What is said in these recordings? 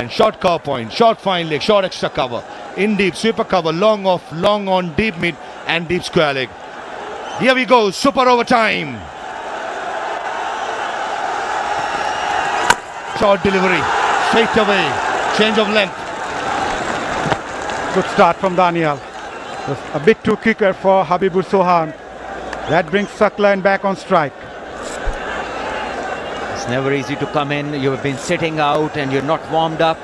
And short cover point, short fine leg, short extra cover. In deep, sweeper cover, long off, long on, deep mid and deep square leg. Here we go, super overtime. Short delivery, straight away, change of length. Good start from Daniel. Just a bit too quicker for Habibur Sohan. That brings Saklan back on strike. It's never easy to come in. You've been sitting out and you're not warmed up.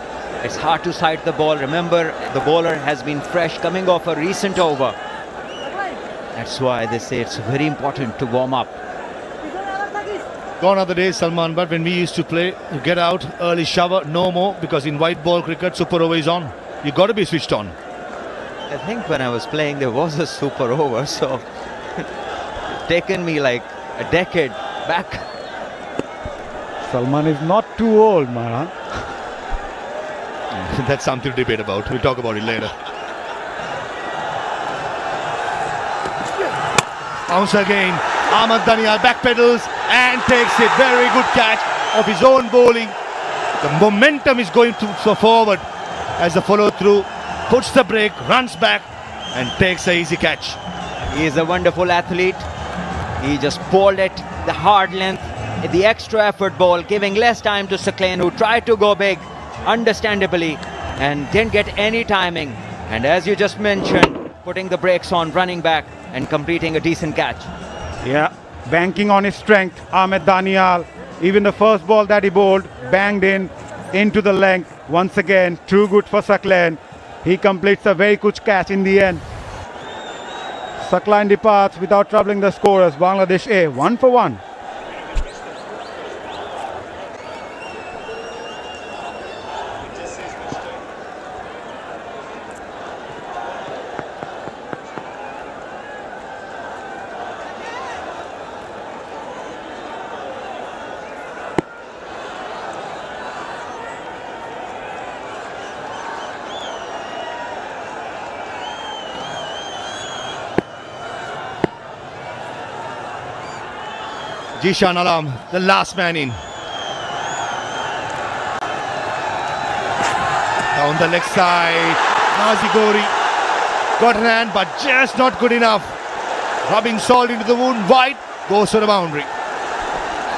It's hard to sight the ball. Remember, the bowler has been fresh, coming off a recent over. That's why they say it's very important to warm up. Gone are the days, Salman, but when we used to play, you get out, early shower, no more, because in white ball cricket, super over is on. You got to be switched on. I think when I was playing, there was a super over, so it's taken me like a decade back. Salman is not too old, man. That's something to debate about. We'll talk about it later. Bounce again. Ahmed Danial backpedals and takes it. Very good catch of his own bowling. The momentum is going so forward as the follow through puts the break, runs back and takes an easy catch. He is a wonderful athlete. He just bowled it, the hard length, the extra effort ball, giving less time to Saklan, who tried to go big, understandably, and didn't get any timing. And as you just mentioned, putting the brakes on, running back and completing a decent catch. Yeah, banking on his strength, Ahmed Danial. Even the first ball that he bowled, banged into the length. Once again, too good for Saklan. He completes a very good catch in the end. Saklan departs without troubling the scorers. Bangladesh A, 1 for 1. Jishan Alam, the last man in. Down the leg side, Nazigori got an hand but just not good enough. Rubbing salt into the wound, wide, goes to the boundary.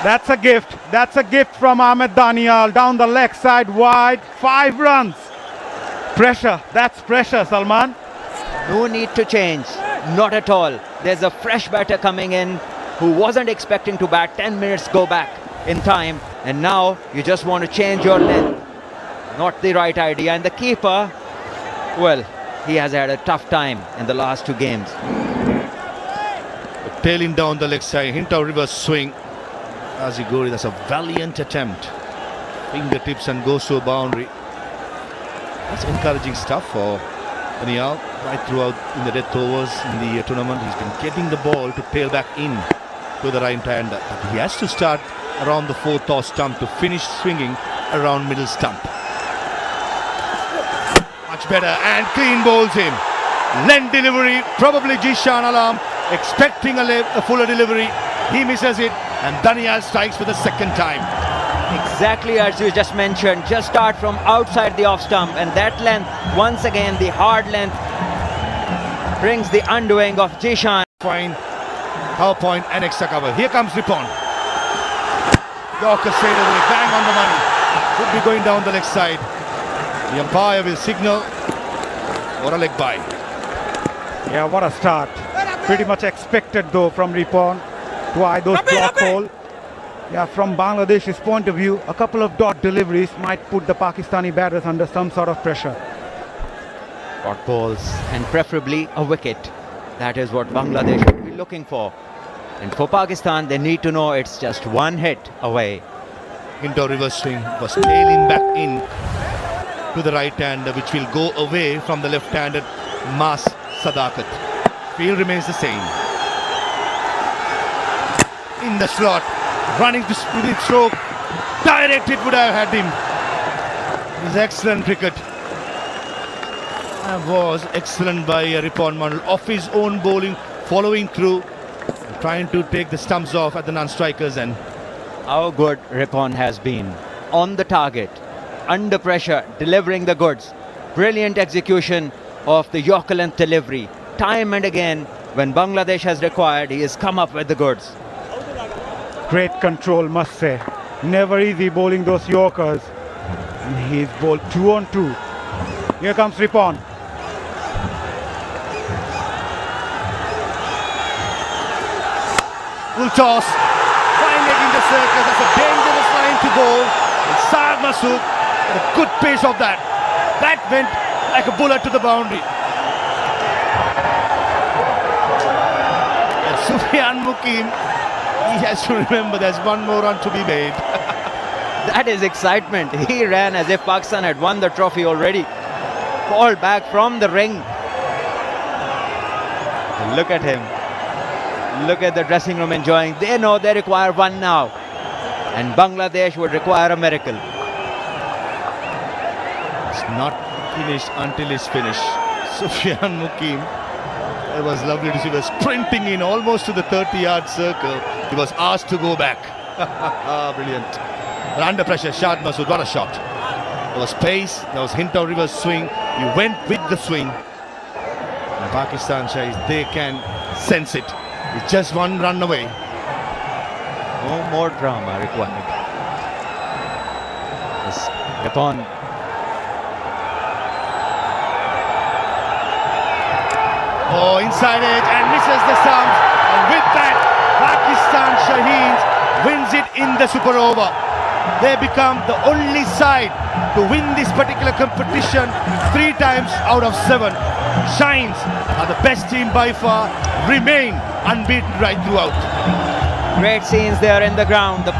That's a gift. That's a gift from Ahmed Danial. Down the leg side, wide, 5 runs. Pressure, that's pressure, Salman. No need to change, not at all. There's a fresh batter coming in who wasn't expecting to bat. 10 minutes go back in time, and now you just want to change your length. Not the right idea. And the keeper, well, he has had a tough time in the last 2 games. Tailing down the leg side, hint of reverse swing. Aziguri, that's a valiant attempt. Fingertips and goes to a boundary. That's encouraging stuff for Danial right throughout in the death overs in the tournament. He's been getting the ball to tail back in to the right hander. But he has to start around the 4th off stump to finish swinging around middle stump. Much better and clean bowls him. Length delivery, probably Jishan Alam expecting a fuller delivery. He misses it and Danial strikes for the second time. Exactly as you just mentioned, just start from outside the off stump, and that length, once again the hard length, brings the undoing of Jishan. Fine, power point and extra cover. Here comes Ripon. Yorker straight away, bang on the money. Should be going down the leg side. The umpire will signal for a leg by. Yeah, what a start. Pretty much expected though from Ripon to eye those block hole. Yeah, from Bangladesh's point of view, a couple of dot deliveries might put the Pakistani batters under some sort of pressure. Dot balls and preferably a wicket. That is what Bangladesh will be looking for. And for Pakistan, they need to know it's just 1 hit away. Into reverse swing was tailing back in to the right hander, which will go away from the left-handed Mas Sadakat. Field remains the same. In the slot, running to split stroke. Direct it would have had him. It's excellent cricket. Was excellent by Ripon Mandal. Off his own bowling, following through, trying to take the stumps off at the non-strikers. And how good Ripon has been on the target. under pressure, delivering the goods. Brilliant execution of the Yorker length delivery. Time and again, when Bangladesh has required, he has come up with the goods. Great control, must say. Never easy bowling those Yorkers. And he's bowled 2 on 2. Here comes Ripon. Full toss. Fine leg in the circle. That's a dangerous line to bowl. It's Saad Masood. And a good pace of that. That went like a bullet to the boundary. And Sufyan Mukim, he has to remember there's one more run to be made. That is excitement. He ran as if Pakistan had won the trophy already. Ball back from the ring. Look at him. Look at the dressing room enjoying. They know they require one now. And Bangladesh would require a miracle. It's not finished until it's finished. Sufyan Mukim, it was lovely to see. He was sprinting in almost to the 30-yard circle. He was asked to go back. Brilliant. But under pressure, Shad Masood, what a shot. There was pace, there was hint of reverse swing. He went with the swing. And Pakistan, Shahis, they can sense it. It's just one run away. No more drama required. Yes, Ripon. Oh, inside edge and misses the stumps. And with that, Pakistan Shaheens wins it in the super over. They become the only side to win this particular competition 3 times out of 7. Shines are the best team by far, remain unbeaten right throughout. Great scenes there in the ground. The